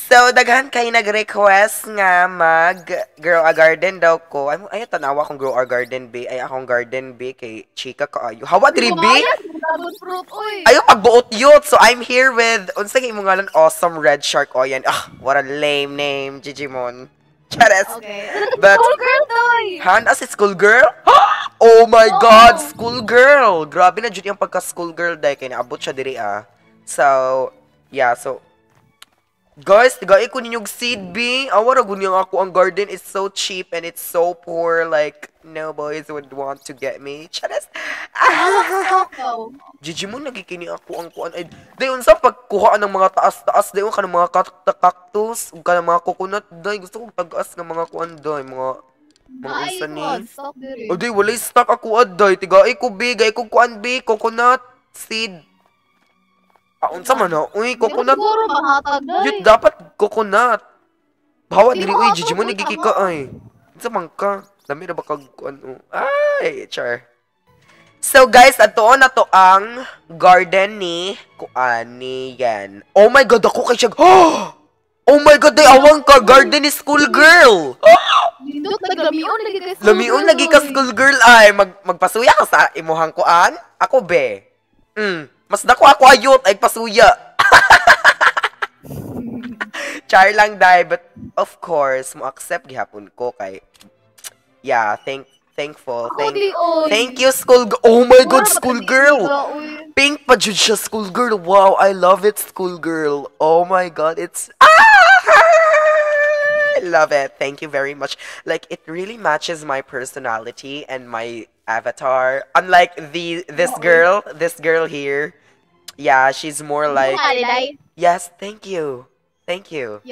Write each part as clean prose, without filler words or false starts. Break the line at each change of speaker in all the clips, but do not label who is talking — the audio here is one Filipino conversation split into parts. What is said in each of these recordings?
So, daghan kay nag-request nga mag-grow a garden daw ko. Ay, tanawa akong grow a garden be. Ay, akong garden be kay Chika kaayo. Hawa, diri be? Ayo, pagbuot yun. So, I'm here with, unsa nga imong ngalan, Awesome Red Shark. O, yan. Ah, what a lame name, Gigimon. Chares.
Okay.
But,
School girl toy.
Han, as a school girl? Oh my God, school girl! Grabe na dyan yung pagka-school girl dahil kaya naabot siya diri ah. So, yeah, so, guys, tigay ko ninyong seed B. Awara gunyang ako ang garden is so cheap and it's so poor. Like, no boys would want to get me. Charas. Gigi mo, nagkikini ako ang kuan. Ay, dayon sa pagkuhaan ng mga taas-taas, dayon ka ng mga cactus, ka ng mga coconut, day. Gusto kong tagas ng mga kuan, day. Mga unsa ni. O, day, walay stock ako, day. Tigay ko, B. Gay ko kuan, B. Coconut seed. Unsa man na? Uy, coconut.
Siguro mahatag
Yun, dapat coconut. Bawa diri, uy, Gigi mo, nagkikika ay. Unsa man ka? Dami na ba kag, ano? Ay, char. So, guys, ato na to ang garden ni Kuani yan. Oh my God, ako kay siya. Oh my God, day, awang ka. Garden ni school girl. Lamion lagi ka school girl ay. Magpasuya ka sa imuhang kuan? Ako, be. Mas dako ako ayot ay pasuya. Char lang dai, but of course mo accept gihapon ko kay yeah, thankful. Thank you school oh my God, school girl. Pink pa jud siya, school girl. Wow, I love it, school girl. Oh my God, it's I love it. Thank you very much. Like, it really matches my personality and my avatar. Unlike this girl here. Yeah, she's more like yes, thank you. Thank you.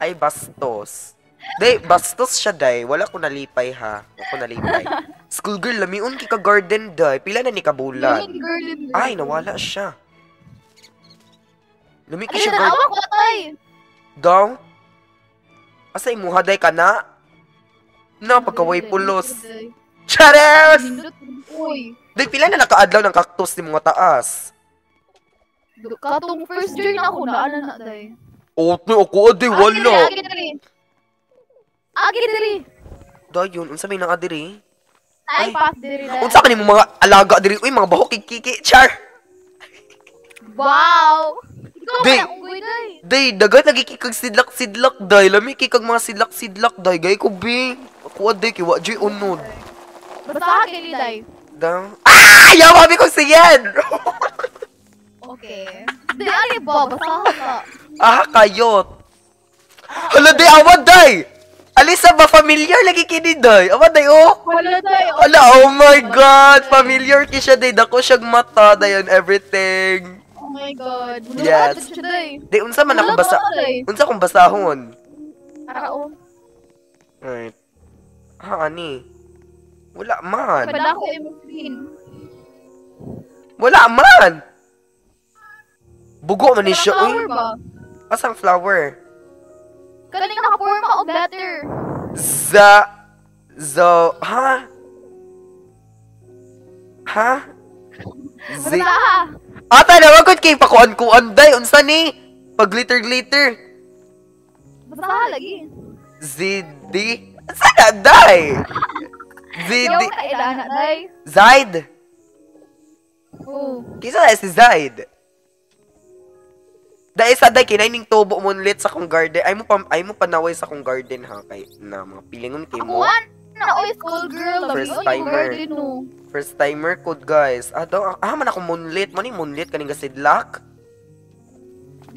Ay, bastos. Day, bastos siya, day. Wala ko nalipay, ha. Wala ko nalipay. School girl, lamiun ki ka garden, day. Pila na ni kabulan. Ay, nawala siya. Lami ki siya garden. Daw? Asa imuha, day ka na? Na, pagkaway pulos. Chares! Day, pila na nakaadlaw ng cactus ni mga taas.
Katong first year na ako, naala na, day.
Oo, ako, day, wala.
Agi diri.
Dayon, unsa may nga diri?
Ay, pass diri.
Unsa ka nimo mga alaga diri? Uy, mga bahok kiki, char.
Wow! Ikaw
Day,
man unggoy, day.
day, dagat lagi kikag sidlak, day. Lami kikag mga sidlak, day. Gay ko, bing. Ako, day, kiwa, joy, unod.
Basta kay day.
Daw. Ah! Yawabi ko siyan!
Okay. Day, ali ba? Basta ka.
Ah, kayot. Hala, day, awad, day. Alisa ba, familiar lagi kini, day? Awad, day, oh.
Wala, day.
Hala, oh my God. Familiar ki siya, day. Dako siyang mata, day, and everything.
Oh my God.
Yes. Day, unsa man ako basa. Unsa kong basahon?
Arao.
Right. Ah, ani? Wala man.
Pala ko imong screen.
Wala man. Bugo man ni siya.
Flower
Uy,
ba?
asang flower?
Kaning nakaporma og letter.
Ha? Ha?
Basta.
Ata na, wag kay pakuan-kuan, day. Unsa ni? Pag glitter-glitter.
Basta lagi.
ZD? Sana, day? ZD?
Yaw ka ilana, day.
Zaid?
Oh.
Kisa na si Zaid? Dahil sa day, kinaining tubo mo ulit sa kong garden. Ay mo panaway sa kong garden, ha? Kay, na mga pilingon kay mo.
Akuan na, oy, school girl.
First
Oy,
timer.
garden, no.
First timer code, guys. Man ako moonlit. Man yung moonlit, kaning gasidlak.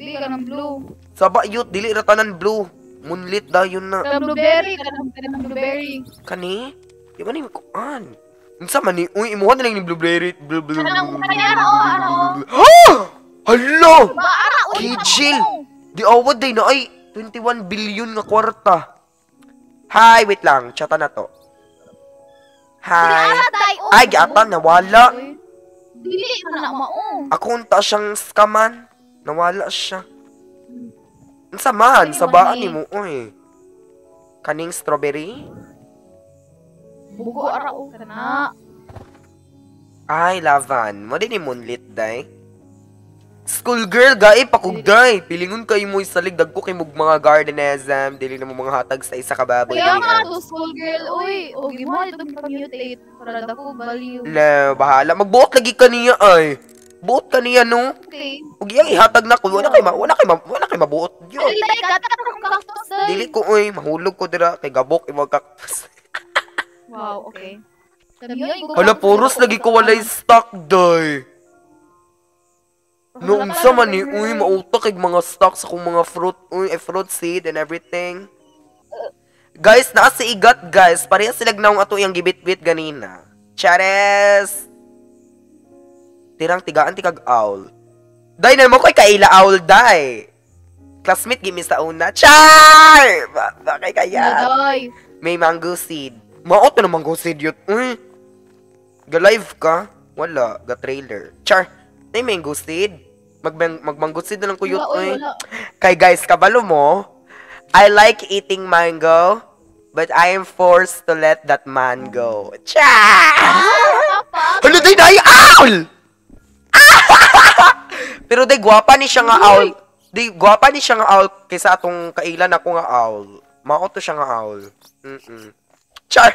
Di ka ng blue.
Saba, yut, dili ratanan blue. Moonlit da, yun na.
Ka ng blueberry. Ka ng blueberry.
Kani? Di ba ni kuan? Unsa man ni? Uy, imuha na lang ni blueberry. Hello! Kijil! Di awad day na ay 21 billion nga kwarta. Hi, wait lang. Chata na to. Hi. Ay, gata, nawala.
Dili man na mao.
Ako unta siyang skaman. Nawala siya. Unsa man? Sabaan ni mo, oy. Kaning strawberry?
Bugo arao ka na.
Ay, lavan. Mo din ni moonlit, day. Schoolgirl, gai, pakugday. Pilingon kayo mo isalig, dagko kay mong mga gardenism, dili na mo mga hatag sa isa ka baboy.
Kaya nga to, school girl. Uy, okay mo, ito pag-mutate. Para dako, baliw.
No, bahala. Magbuot lagi ka niya, ay. Buot ka niya, no?
Okay.
Huwag iyang ihatag na ko. Wala kay mabuot. Yun.
Ay, like, katak akong kaktos, day.
Dili ko, uy. Mahulog ko dira. Kay gabok, imag kaktas.
Wow, okay. Sabi yun,
Hala, puros lagi ko walay stock, day. Noong sa man ni, uy, mautak kay mga stocks akong mga fruit, uy, fruit seed and everything. Guys, naa si Igat, guys. Pareha sila naong ato yung gibit-bit ganina. Chares! Tirang tigaan ti kag owl. Day na mo ko'y kaila owl, day. Classmate, gimme sa una. Char! Bakay kaya?
Day.
May mango seed. Maot na mango seed yun. Uy! Ga-live ka? Wala. Ga-trailer. Char! May mango seed. Magmango seed na lang ko yun.
Wala.
Kay guys, kabalo mo, I like eating mango, but I am forced to let that man go. Char! Hala, day, owl! Pero day, gwapa ni siya nga owl. Day, gwapa ni siya nga owl kaysa atong kailan ako nga owl. Maot to siya nga owl. Char!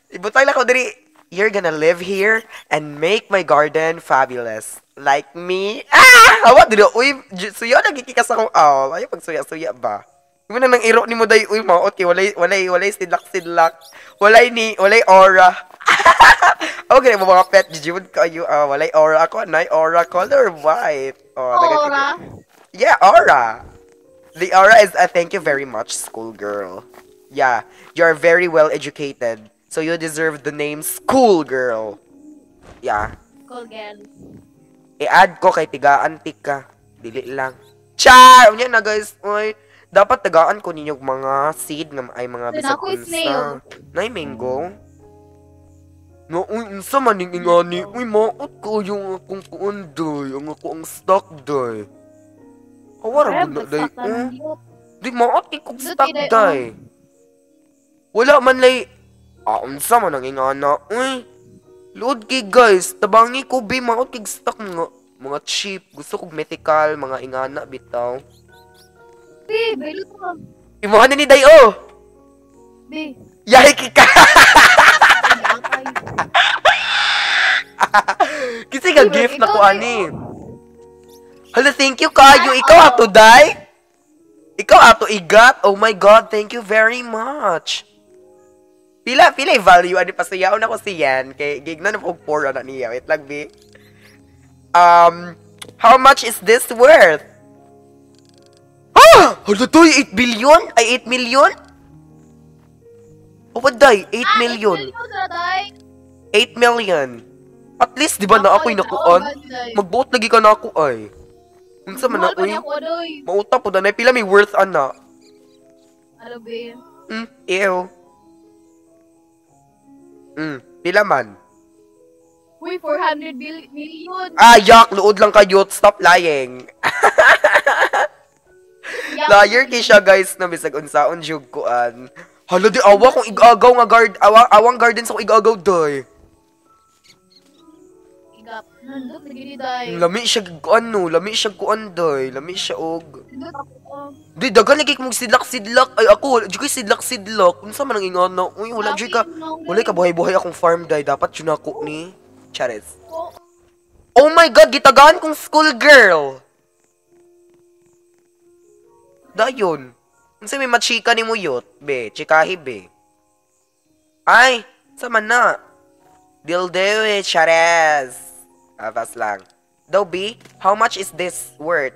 Ibutay lang ko diri. You're gonna live here and make my garden fabulous. Like me. Hawa diri. Uy, suya nagikikas akong owl. Ayaw pag suya-suya ba? Yung na nang iro ni mo day. Uy, maot kay walay sidlak. Walay aura. Okay, mga pet, jijud kayo. Walay aura ako. Nay aura color white.
Aura?
Yeah, aura. The aura is a thank you very much, schoolgirl. Yeah, you're very well educated. So you deserve the name schoolgirl. Yeah.
School girl.
I-add ko kay tigaan tika. Dili lang. Char! Unya na guys. Uy, dapat tagaan ko ninyong mga seed nga ay mga bisag
Ako is snail.
Nay mango. No, uy, unsa man ning ingani? Uy, maot ko yung akong kuanday, ang ako ang stock day. Awara gud na day. Di maot kong stock day. Wala man lay. Unsa man ang ingana? Uy. Load kay guys, tabangi ko be maot kay stock mga cheap. Gusto kog mythical, mga ingana bitaw.
Be, belot ka.
Imuhan ni day oh.
Be.
Yahi kika. Kasi nga gift na ko ani. Hala, thank you kayo. Ikaw ato day. Ikaw ato igat. Oh my god, thank you very much. Pila value ani pasayaw na ko siyan kay gigna na ko pour na niya. Wait lang be. How much is this worth? Hala to 8 billion? Ay 8 million? Oh, day, 8 million. 8 million. At least, di ba na ako'y nakuan? Magbuot lagi ka na ako ay. Unsa man na, uy? Mauta po na, pila may worth, ana.
Ano ba?
Ew. Pila man?
Uy, 400 million.
Yak, luod lang kayo. Stop lying. Liar kay siya, guys, na bisag unsaon jug kuan. Hala, di awa kung igagaw nga awang garden sa kong igagaw, day.
Igap. Nandot, nagini, day.
Lami siya kuan, day. Lami siya, og. Di, dagan lagi kong sidlak. Ay, ako, di ko sidlak. Unsa man ang ingana? Uy, wala ka buhay-buhay akong farm, day. Dapat yun ako ni Charis. Oh my god, gitagaan kong schoolgirl. Dayon. Unsa may machika ni mo yot, be? Chikahi, be. Ay, sama na. Dildewe, Chares. Pas lang. Daw, be, how much is this worth?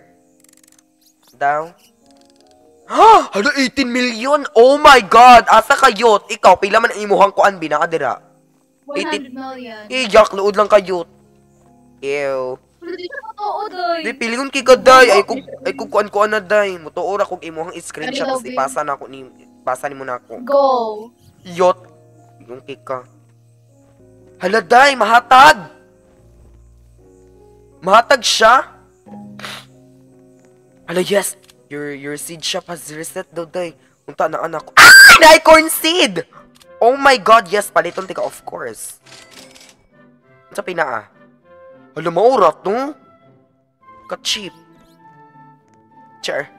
Daw? Hala, 18 million? Oh my god! Asa ka, yot? Ikaw, pila man ang imuhang kuan, be, nakadira?
100 million.
Iyak, luod lang ka, yot. Ew.
Hindi ka totoo, day.
Di, pilingon kay ka, day. Ay, kung kuan-kuan na, day. Mutuora kong imuhang screenshot tapos ipasa na ako ni... Pasa ni mo na ako.
Go.
Yot. Yung kika. Hala, day. Mahatag. Mahatag siya. Hala, yes. Your seed shop has reset daw, day. Unta na anak ko. Nay, corn seed! Oh my god, yes. Paliton tika, of course. Sa pinaa. Hala, maurat, no? Ka-cheap. Char.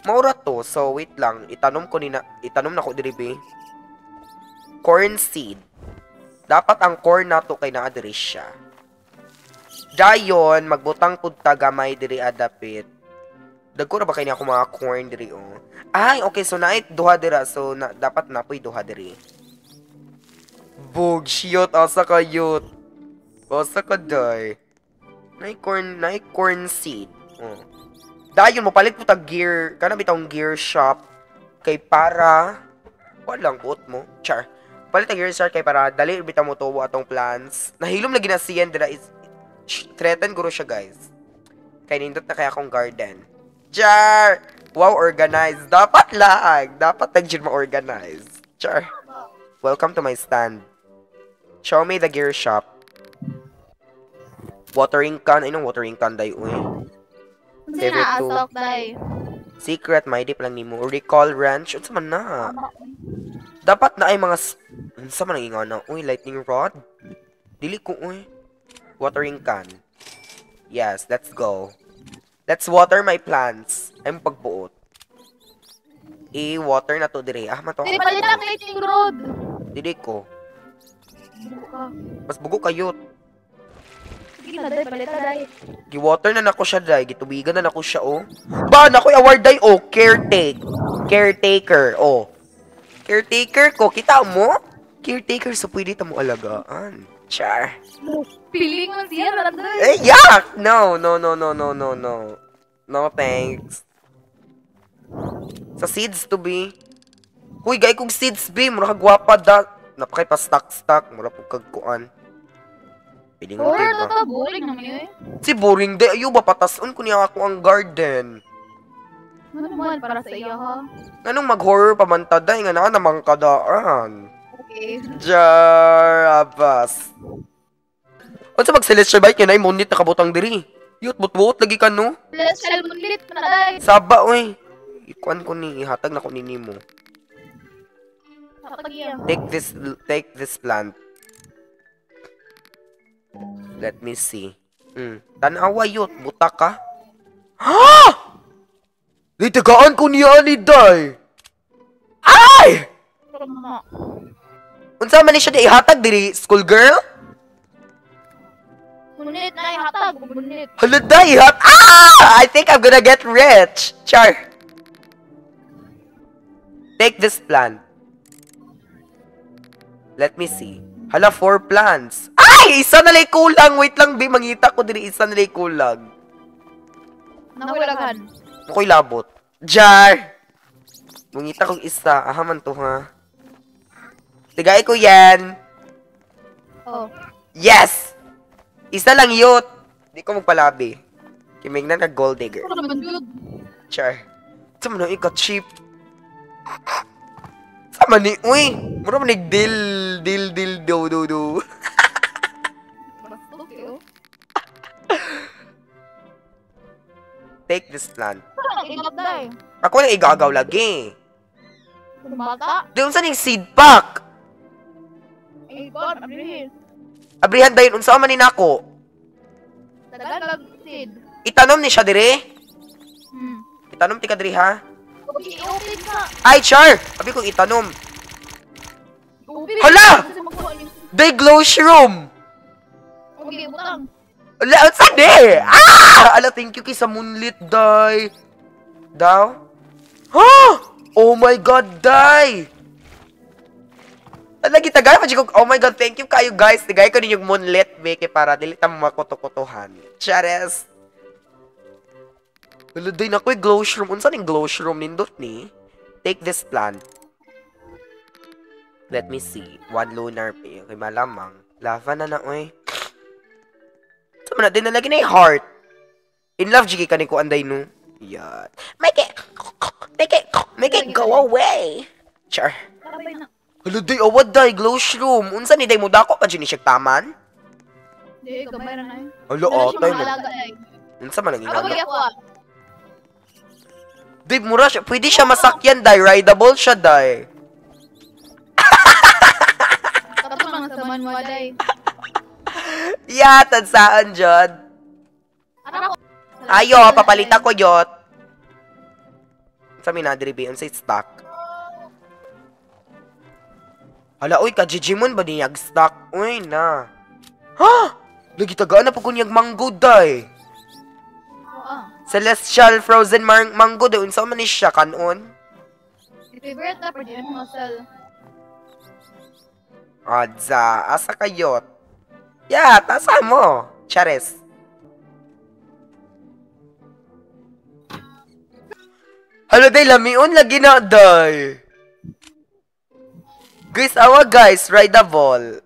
Maura to. So, wait lang. Itanom na ko diri, be. Corn seed. Dapat ang corn na to kay naa-diri siya. Dayon, magbutang pud ta gamay diri adapit. Dagko ra ba kay niya ako mga corn diri, oh. Ay, okay. So, naay duha dira. So, dapat napoy duha diri. Bug, shiyot. Asa ka, yut. Asa ka, day. Naay corn seed. Oh. Dayon, mapalit po ta gear. Kana bitong gear shop. Kay para... Walang buot mo. Char. Palit ta gear shop kay para dali bitang mo tuwo atong plans. Nahilom na ginasiyan dira is... Threaten guro siya, guys. Kay nindot na kaya akong garden. Char! Wow, organized. Dapat lang. Dapat nag-gym ma-organize. Char. Welcome to my stand. Show me the gear shop. Watering can. Anong watering can, day, uy? Favorite tool. Secret, may dip lang ni mo. Recall wrench. Unsa man na? Dapat na ay mga... Unsa man ang ingana? Uy, lightning rod. Dili ko, uy. Watering can. Yes, let's go. Let's water my plants. Ay mo pagbuot. I-water na to dire. Ah, mato.
Dili palit ang lightning rod.
Dili ko. Mas bugo kayo.
Sige na, day. Palit na, day.
Gi-water na nako siya, day. Gitubigan na nako siya, oh. Ba, nako'y award, day, oh. Caretaker, oh. Caretaker ko. Kita mo? Caretaker, so pwede ta mo alagaan. Char.
Piling mo siya, day.
Eh, yuck! No. No, thanks. Sa seeds to be. Huy, gay kong seeds, be. Mura kagwapa, da. Napakay pa stock. Mura po kagkuan. Piling mo, diba?
Boring naman yun, eh.
Si boring, day. Ayaw ba, patason ko niya ako ang garden.
Ano naman, para sa iyo, ha?
Anong mag-horror pamanta, day? Nga na namang kadaan.
Okay.
Jar, abas. Ano sa mag-celestial bike yun ay munit na kabutang diri? Yut, but-but, lagi ka, no?
Celestial munlit na, day.
Saba, oy. Ikuan ko ni, ihatag na ko ni mo. Take this plant. Let me see. Tanawa, yut, buta ka. Ha! Litagaan ko niya ni day. Ay! Unsa man ni siya di ihatag diri, school girl?
Munit na ihatag, munit.
Hala day, I think I'm gonna get rich. Char. Take this plant. Let me see. Hala, 4 plants. Ay! Isa na lay kulang. Wait lang, be. Mangita ko diri. Isa na lay kulang.
Nakulagan.
Ako'y labot. Jar! Mangita kong isa. Ahaman to, ha? Tigay ko yan.
Oh.
Yes! Isa lang yun. Di ko magpalabi. Kimig na gold digger.
Ano naman yun?
Char. Sama na ika-cheap. Sama ni, uy! Mura man dil, do. Take this plant.
Parang igap, day.
Ako na igagaw lagi.
Bata?
Doon sa ning seed pack.
Ikon, abrihin.
Abrihan dayon unsa man ni nako?
Tagalag seed.
Itanom ni siya dire. Itanom ti ka diri ha.
Okay, open ka.
Ay, char! Abi kong itanom.
Open.
Hala! Day glow shroom.
Okay, butang.
Ala, unsa di? Ala, thank you kay sa moonlit, day. Daw? Ha? Oh my god, day. Ala, gitagay pa ko. Oh my god, thank you kayo, guys. Tigay ko ninyong moonlit, beke, para dili ta makuto-kutuhan. Chares. Wala day na ko'y glow shroom. Unsa ning glow shroom nindot ni? Take this plant. Let me see. 1 lunar pa. Okay, malamang. Lava na na, oy. Sama na, din na lagi na yung heart. In love, jigi ka ni ko anday no. Yan. Make it go away. Char. Hala, day, awad day, glow shroom. Unsa ni day mo dako pa dyan ni siya taman?
Hindi, gamay na na yun.
Hala, atay mo. Unsa man ang
Ako,
inano?
ako.
Dave, mura siya. Pwede siya masakyan, day. Rideable siya, day.
Tapos mga saman mo, day.
Yeah, tansaan, Jod. Ayo, papalita ko, Yot. Sa minadiri ba unsay stock? Hala, uy, ka-Jijimon ba niyag stock? Uy, na. Ha? Lagi tagaan na po kunyag mango, day. Celestial frozen mango, day. Unsa man ni siya, kanon?
Favorite na, pwede mo masal.
Adza, asa kayot? Yeah, tasa mo. Chares. Hala, day, lamion lagi na, day. Guys, awa guys, ride the ball.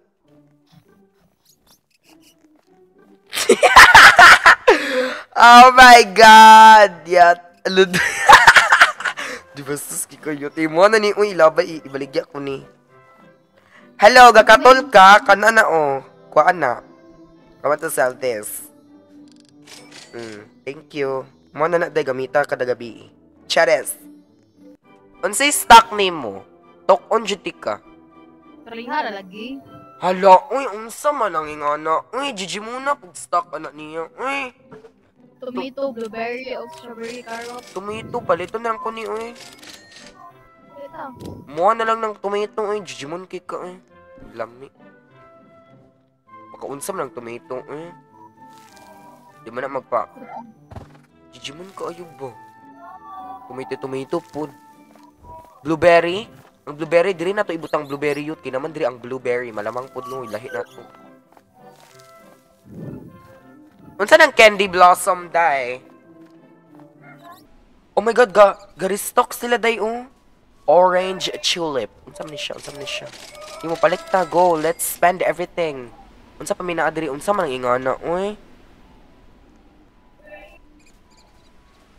Oh my god! Yat. Alud. Di ba sus kayo? Timo na ni uy labay ibaligya ko ni. Hello, gakatol ka kana na oh. Kuan na. I want to sell this. Thank you. Mo na day gamita kada gabi. Chares. Unsay stock nimo? Tok on duty ka.
Kalihara lagi.
Hala, uy, unsa man ang ingana. Uy, Gigi muna pag stock anak niya. Uy.
Tomato, blueberry, o strawberry, carrot.
Tomato, palito na lang ko ni, uy.
Ito.
Muha na lang ng tomato, uy. Gigi muna kay ka, uy. Lami. Makaunsa man ang tomato, uy. Di man na magpa. Gigi muna ka ayub ba? Tomato po. Blueberry? Ang blueberry, diri na to ibutang blueberry yut. Kinaman diri ang blueberry. Malamang po no, lahi na to. Unsa nang candy blossom, day? Oh my god, ga-restock sila, day, oh. Orange tulip. Unsa man ni siya? Di mo palit ta, go. Let's spend everything. Unsa pa mina diri? Unsa man ang ingana, oy?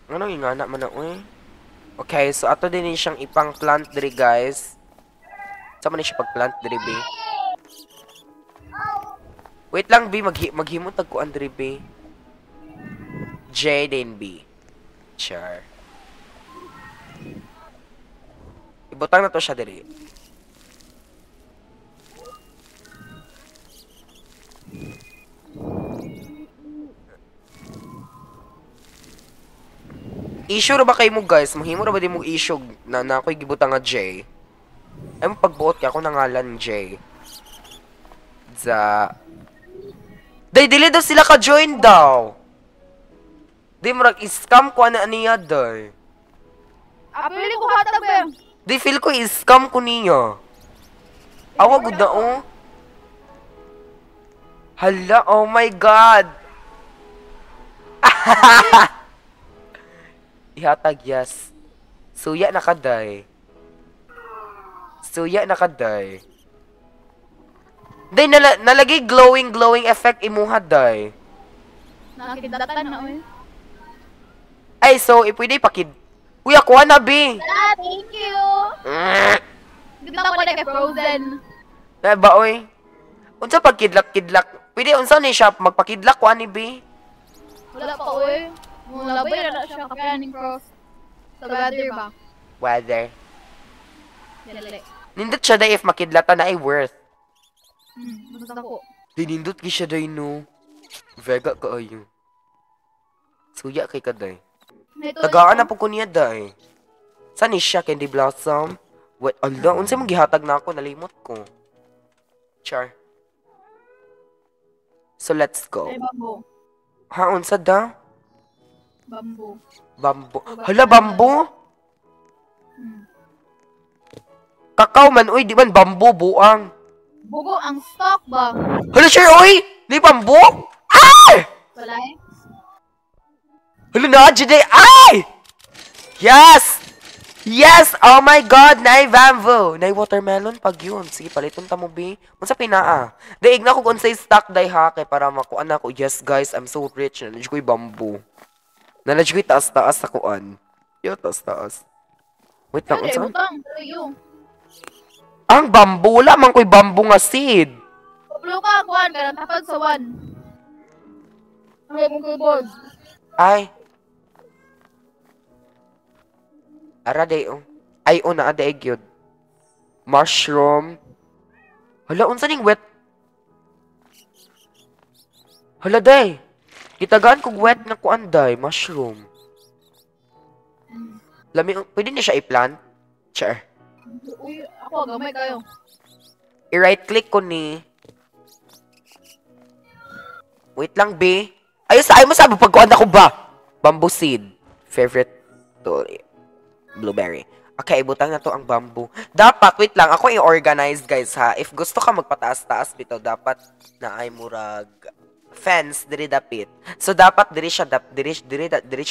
Ano ingana man na, oy? Okay, so ato din siyang ipang plant diri, guys. Sama ni siya pag-plant diri, be. Wait lang, B. Maghimot tagkuan diri, B. J din, B. Char. Ibutang na to siya diri. Issue ra ba kay mo, guys? Mahimo ra ba di mo issue na ako'y gibutang nga J? Ay mo pagbuot ka ako nangalan J. Za. Dili daw sila ka-join daw. Di mo rak-scam ko ana niya day.
Pili ko hatag ba?
Di feel ko i-scam ko niya. Awa gud na oh. Hala, oh my god. Ihatag yes. Suya na kaday. Day nalagay glowing effect imuha day.
Nakakidatan na oy.
Ay so pwede pakid. Uy ako na bi.
Thank you. Ganda ko na kay Frozen.
Na ba oy? Unsa pagkidlak? Pwede unsa ni shop magpakidlak ko ani bi?
Wala pa oy. Wala ba na siya kapaning cross. Sa weather ba?
Weather.
Dali.
Nindot siya day if makidlatan na ay worth.
Basta ko.
Dinindot ki siya day no. Vega ka ayo. Suya kay kaday. Tagaan na po ko niya day. Saan siya Candy Blossom? What? Ala, unsa mong gihatag na ako? Nalimot ko. Char. So let's go.
Ay, bambo.
Ha, unsa da?
Bambo.
Hala, bambo? Kakao man, uy, di man bambo, buang.
Bugo ang stock ba?
Hala, sure, uy! Di bambo? Ay!
Wala eh.
Hala na, Jide, ay! Yes! Yes! Oh my God! Nay bamboo! Nay watermelon pag yun. Sige, paliton ta mo, B. Unsa pinaa? Daig na ko kung say stock day ha, kay para makuan ako. Yes, guys, I'm so rich. Nalaj ko'y bamboo. Nalaj ko'y taas-taas sa kuan. Yo, taas-taas. Wait lang, unsa? Ang bamboo, wala man ko'y bamboo nga seed.
Pablo ka, kuhan ka, natapag sa one. Ay, mong keyboard.
Ay. Ara day oh. Ay oh naa day gyud. Mushroom. Hala unsa ning wet? Hala day. Kitagaan kog wet na kuan day, mushroom. Lami, pwede niya siya i-plant? Sure.
Uy, ako, gamay kayo.
I-right click ko ni. Wait lang, B. Ayos, ayaw mo sabi pagkuhan ako ba? Bamboo seed. Favorite to blueberry. Okay, ibutang na to ang bamboo. Dapat, wait lang, ako i-organize, guys, ha? If gusto ka magpataas-taas dito, dapat na ay murag fence, diri dapit. So, dapat, diri siya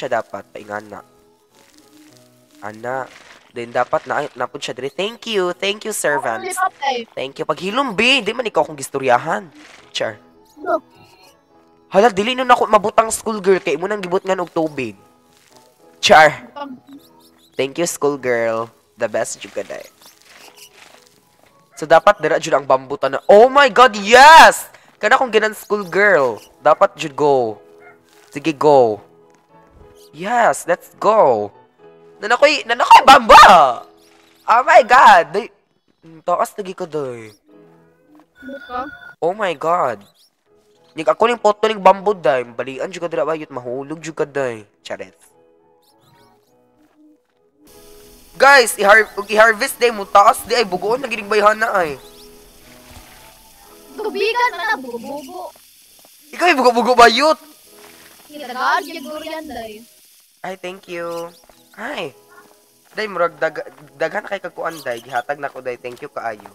dapat. Paingan na. Ana. Then, dapat napod siya diri. Thank you, servants. Thank you. Paghilom, B, di man ikaw akong gistoryahan. Char. Hala, dili nun ako mabutang schoolgirl kay mo nang gibut nga og tubig. Char. Thank you, schoolgirl. The best you could day. So, dapat dira jud ang bambutan na. Oh my God, yes! Kana kong ginan schoolgirl. Dapat jud go. Sige, go. Yes, let's go. Nanakoy bamba! Oh my God! Taas lagi ko doy. Oh my God. Nig ako ning poto ning bamboo day, balian jud ka dira bayot mahulog jud ka day. Charet. Guys, i-harvest day mo taas di ay bugoon na gining bayhan na ay.
Tubigan na bugo-bugo.
Ikaw ay bugo-bugo bayot.
Kitagaan yung durian day.
Ay, thank you. Ay. Day murag daghan kay kagkuan day, gihatag nako day. Thank you kaayo.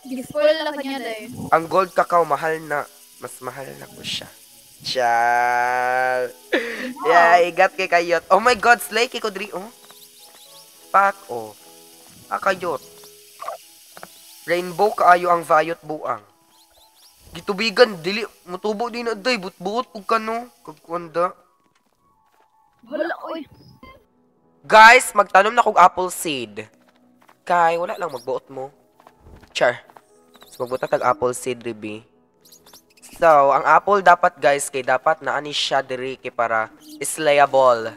Gispoil lang kanya day.
Ang gold cacao mahal na. Mas mahal na ko siya. Chal. Yeah, igat kay kayot. Oh my God, slay kay ko diri oh. Pak oh. Kayot. Rainbow kaayo ang vayot buang. Gitubigan dili mutubo din na day but-buot ug kano kagkuanda.
Wala oy.
Guys, magtanom na kog apple seed. Kay wala lang magbuot mo. Char. So, magbuta tag apple seed, Ribi. So, ang apple dapat, guys, kay dapat na ani siya diri kay para slayable.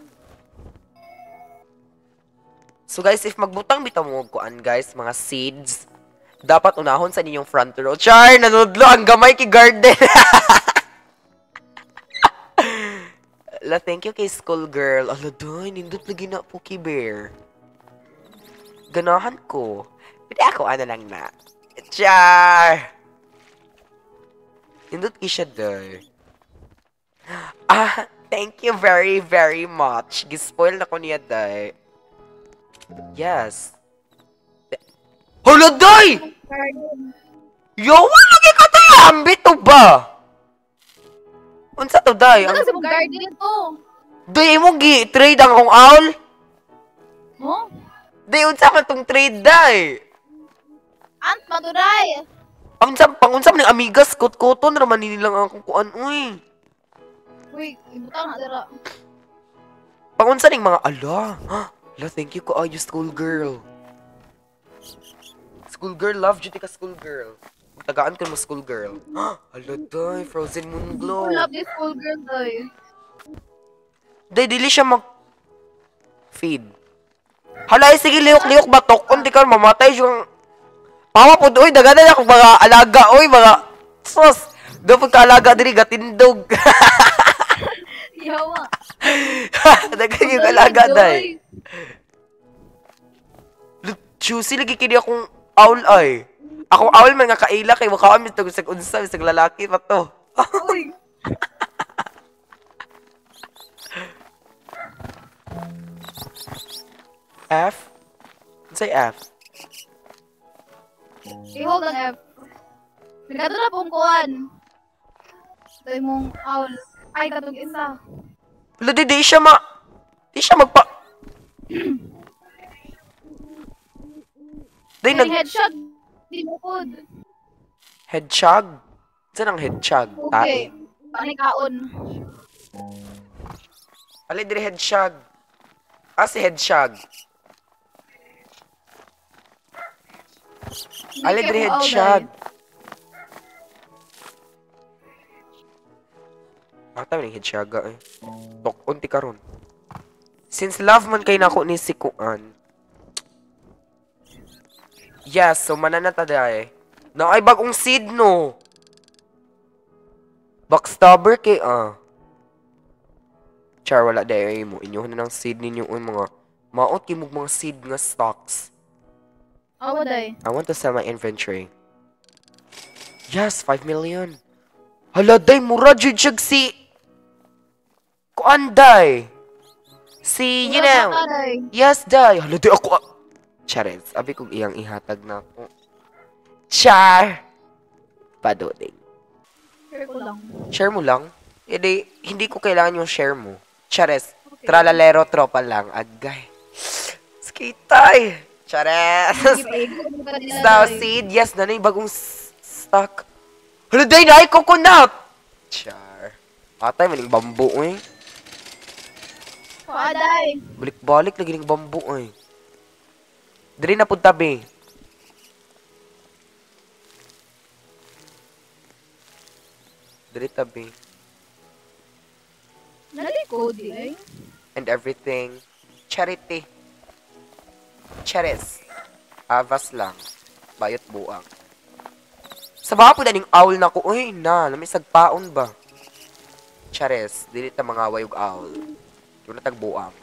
So, guys, if magbutang bitaw mo kuan, guys, mga seeds, dapat unahon sa ninyong front row. Char, nanudlo ang gamay kay garden. La, thank you kay school girl. Ala, doy, nindot lagi na Pookie Bear. Ganahan ko. Pwede ako, ano lang na. Char! Nindot ki siya, doy. Thank you very, very much. Gispoil na ko niya, doy. Yes. Hala, doy! Yawan lagi ka tayo! Ambit to ba? Unsa to, doy?
Ano sa garden to?
Doy, mo gi-trade ang akong owl?
Huh?
Doy, unsa man tong trade, doy?
Ant maturay.
Pangunsam ng amigas, kot-koton, raman nilang akong kuan, uy.
Uy, ibutang na dira.
Pangunsa ning mga ala. Ala, thank you kaayo, school girl. School girl, love duty ka, school girl. Tagaan ko mo, school girl. Ala, day, frozen moon glow.
I love this school girl, day.
Day, dili siya feed. Hala, sige, liyok-liyok batok. Kung di ka mamatay yung Pama po, uy, daganan ako mga alaga, uy, mga sos. Dapat ka alaga diri, gatindog.
Yawa.
Dagan yung alaga, day. Juicy, lagi kini akong owl, ay. Akong owl man nga kaila, kay wakawam ito, bisag unsa, bisag lalaki pa to.
Uy.
F? Say F.
I-hold ang F. Nagkato na pong kuwan. Ito mong owl. Ay, katong isa.
Wala, di siya magpa... Day,
headshot. Di mo pod.
Hedgehog? Saan ang hedgehog?
Okay. Panikaon.
Alay, diri hedgehog. Si hedgehog. Alay, diri hedgehog. Tayo ng hedgehog, eh. Unti karon. Since love man kay nako ni si Kuan. Yes, so mananata day. Na ay bagong seed no. Backstabber kay Char, wala dahil mo. Inyo na ng seed ninyo yung mga maot kayo mga seed nga stocks.
Awa day.
I want to sell my inventory. Yes, 5 million. Hala, day, mura jud siya si... Kuan, day. Si, you know. Yes, day. Hala, day, ako... Chares, abi kong iyang ihatag na ako. Char! Padoding.
Share ko lang.
Share mo lang? Hindi ko kailangan yung share mo. Chares, tralalero tropa lang. Agay. Skitay! Chares! Star seed, yes, nanay bagong stock. Hala, day, na, coconut! Char. Atay, maning bambu, eh.
Paaday.
Balik-balik lagi ng bambu, eh. Dali na punta, be. Dali tabi.
Nalikod eh.
And everything. Charity. Charis. Avas lang. Bayot buang. Sa baka po daning owl na ko. Uy, may sagpaon ba? Charis. Dili ta mga wayog owl. Doon na tagbuang.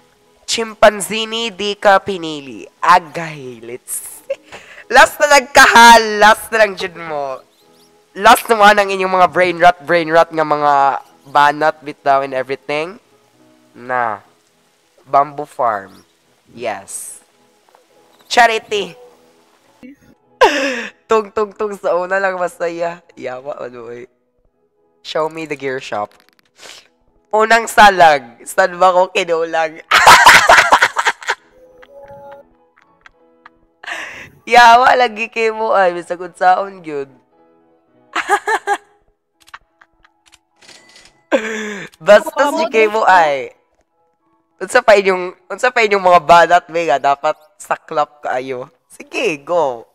Chimpanzini di ka pinili. Agay. Let's see. Last na nagkahal. Last na lang dyan mo. Last naman ang inyong mga brain rot nga mga banat, bitaw, and everything. Na. Bamboo farm. Yes. Charity. Tung sa una lang masaya. Yawa, ano eh. Show me the gear shop. Unang salag. Saan ba ko kinulang? Yawa, lagi kayo mo ay. Bisagod saon yun. Bastos di kayo mo ay. Unsa pa inyong mga banat may nga dapat saklap kaayo. Sige, go.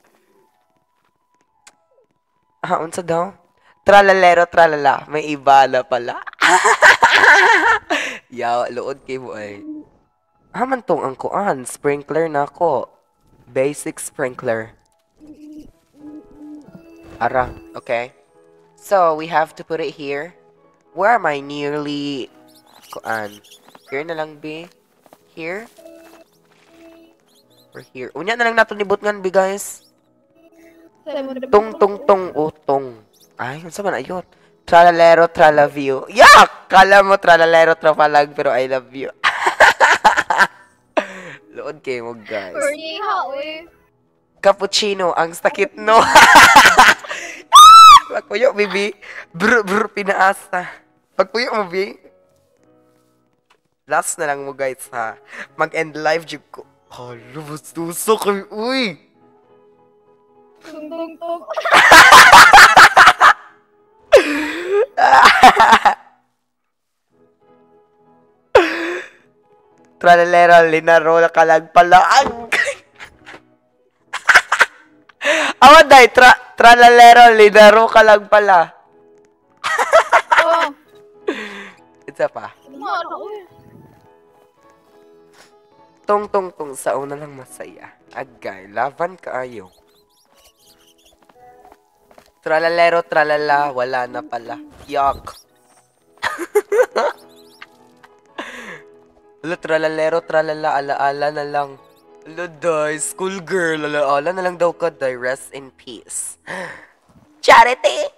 Unsa daw? Tralalero tralala, may iba na pala. Yaw, luod kay mo ay. Man tong ang kuan, sprinkler na ako. Basic sprinkler. Ara, okay. So, we have to put it here. Where am I nearly... Kuan? Here na lang, be. Here? Or here? Unya na lang nato nibot ngan, be, guys. Tong. Ay, unsa man ayot? Tralalero, tralaview. Yak! Kala mo tralalero, trapalag, pero I love you. Lood kayo mo, guys. Cappuccino, ang sakit, no? Pagpuyo, bibi. Brr, pinaasa. Pagpuyo mo, bi. Last na lang mo, guys, ha. Mag-end live, jug ko. Hala, bastuso kami, uy!
Tung.
Tralalero, linaro na kalag pala. Awan day, tralalero, linaro ka lang pala.
Oh.
Isa pa. Tong, sa una lang masaya. Agay, laban kaayo. Tralalero, tralala, wala na pala. Yuck. Hala, tralalero, tralala, alaala na lang. Hala, day, school girl, alaala na lang daw ka, day. Rest in peace. Charity!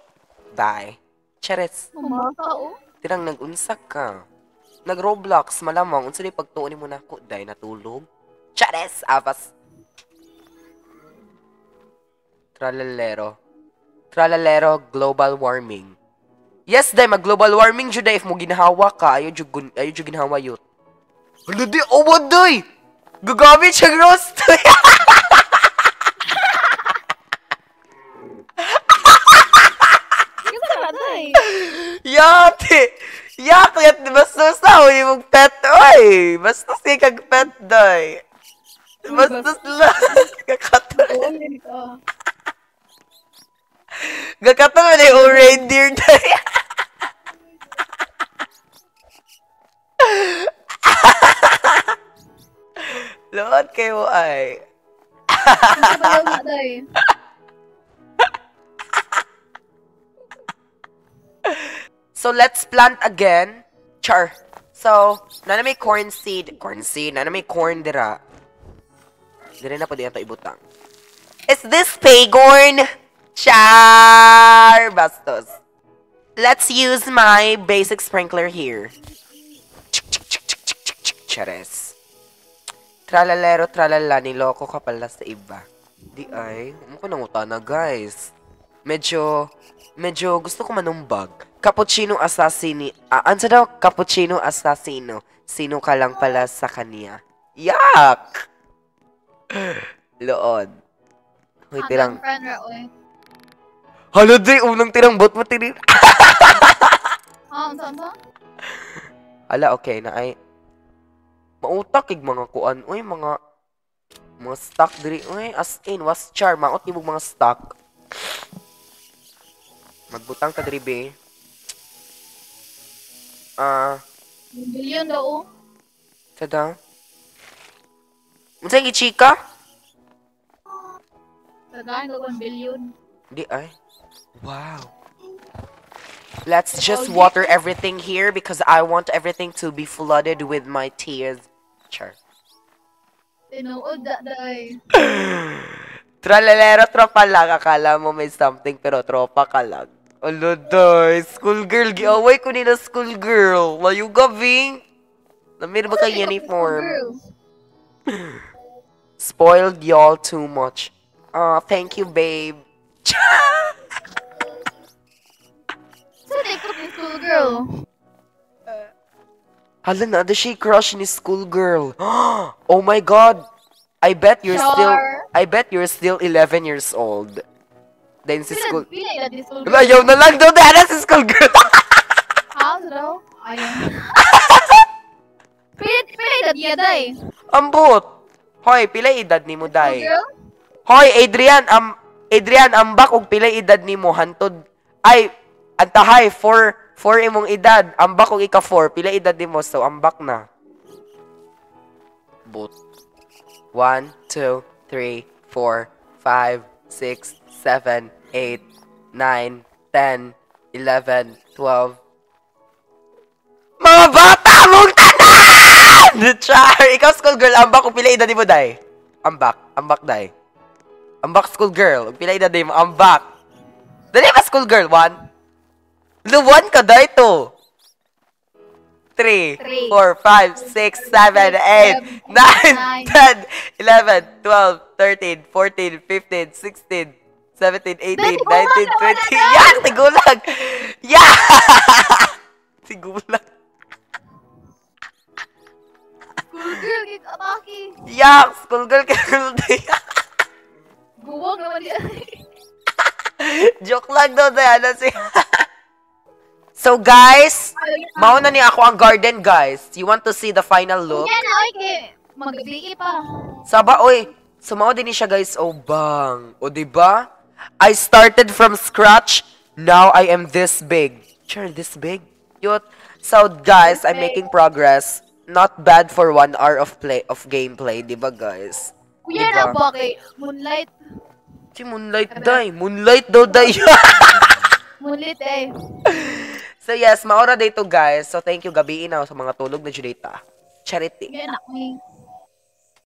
Bye. Charis. Tirang nag-unsak ka. Nag-Roblox, malamang. Unsa di pagtuunin mo na ako, day, natulog. Charis! Apas. Tralalero, global warming. Yes, day, mag-global warming jud if mo ginahawa ka. Ayo jud ginahawa yut. Hala, di, what, day? Gagamit siya roast. Yat, bastos na, huwag mong pet, oy! Bastos kayo kag pet, day. Bastos lang. Kakatulan. Kakatulan na yung reindeer, day. Lood kayo ay. So let's plant again. Char. So, na may corn seed. Corn seed. Na may corn dira. Dire na po diyan to ibutang. Is this paycorn? Char! Bastos. Let's use my basic sprinkler here. Chares. Tralalero, tralala, niloko ka pala sa iba. Di ay, mukha nanguta na guys. Medyo gusto ko manumbag. Cappuccino assassini. Ansa daw? Cappuccino assassino. Sino ka lang pala sa kanya? Yak! Lood. Hoy, tirang. Hala, day, unang tirang bot mo tirin.
Saan?
Ala, okay na ay. Mautak ig mga kuan. Uy, mga stock diri. Uy, as in, was char. Maot ibog mga stock. Magbutang ka diri, be.
Billion daw.
Tada. Unsa yung chika?
Tagahan ko 1 billion.
Di ay. Wow. Let's just water everything here because I want everything to be flooded with my tears. Sure.
Tinuod da day.
Tralalero, tropa lang. Akala mo may something pero tropa ka lang. Alo, day. Schoolgirl. Giaway ko nila schoolgirl. Layo gabing. Namir ba kay uniform? Spoiled y'all too much. Thank you, babe.
So, take up yung schoolgirl.
Hala na, does she crush ni schoolgirl? Oh my god. I bet you're still 11 years old. Then si school... Ayaw na lang daw na si schoolgirl.
So daw? Ayaw. Pila edad niya, day?
Ambot. Hoy, pila edad ni mo, day?
Schoolgirl?
Hoy, Adrian, ambak og pila edad ni mo, hantod. Ay, antahay, 4 imong edad. Ambak og ika 4, pila edad ni mo, so ambak na. But 1, 2, 3, 4, 5, 6, 7, 8, 9, 10, 11, 12. Mga bata mong tanan! Char! Ikaw, schoolgirl, ambak kung pila edad mo, day. Ambak, day. Ambak, schoolgirl. Kung pila edad mo, ambak. Dali ba, schoolgirl? 1? Luwan ka, day, to. 3, 4, 5, 6, 7, 8, 9, 10, 11, 12, 13, 14, 15, 16, 17, 18, 19, 20. Yak! Tigulag! Yak! Tigulag.
Schoolgirl, kikataki.
Yak! Schoolgirl ka na.
Buwag naman niya.
Joke lang daw na siya. So guys, mauna ni ako ang garden, guys. You want to see the final look?
Yan, okay. Mag-BE pa.
Saba, oy. Sumao din siya, guys. Oh, bang. O, diba? I started from scratch. Now I am this big. Sure, this big? Cute. So, guys, I'm making progress. Not bad for 1 hour of gameplay, diba, guys?
Kuya na ba kay Moonlight?
Si Moonlight, day. Moonlight daw, day.
Moonlight, eh.
So, yes, maura dito, guys. So, thank you, gabiin na sa mga tulog na Julita. Charity.
Yan, ako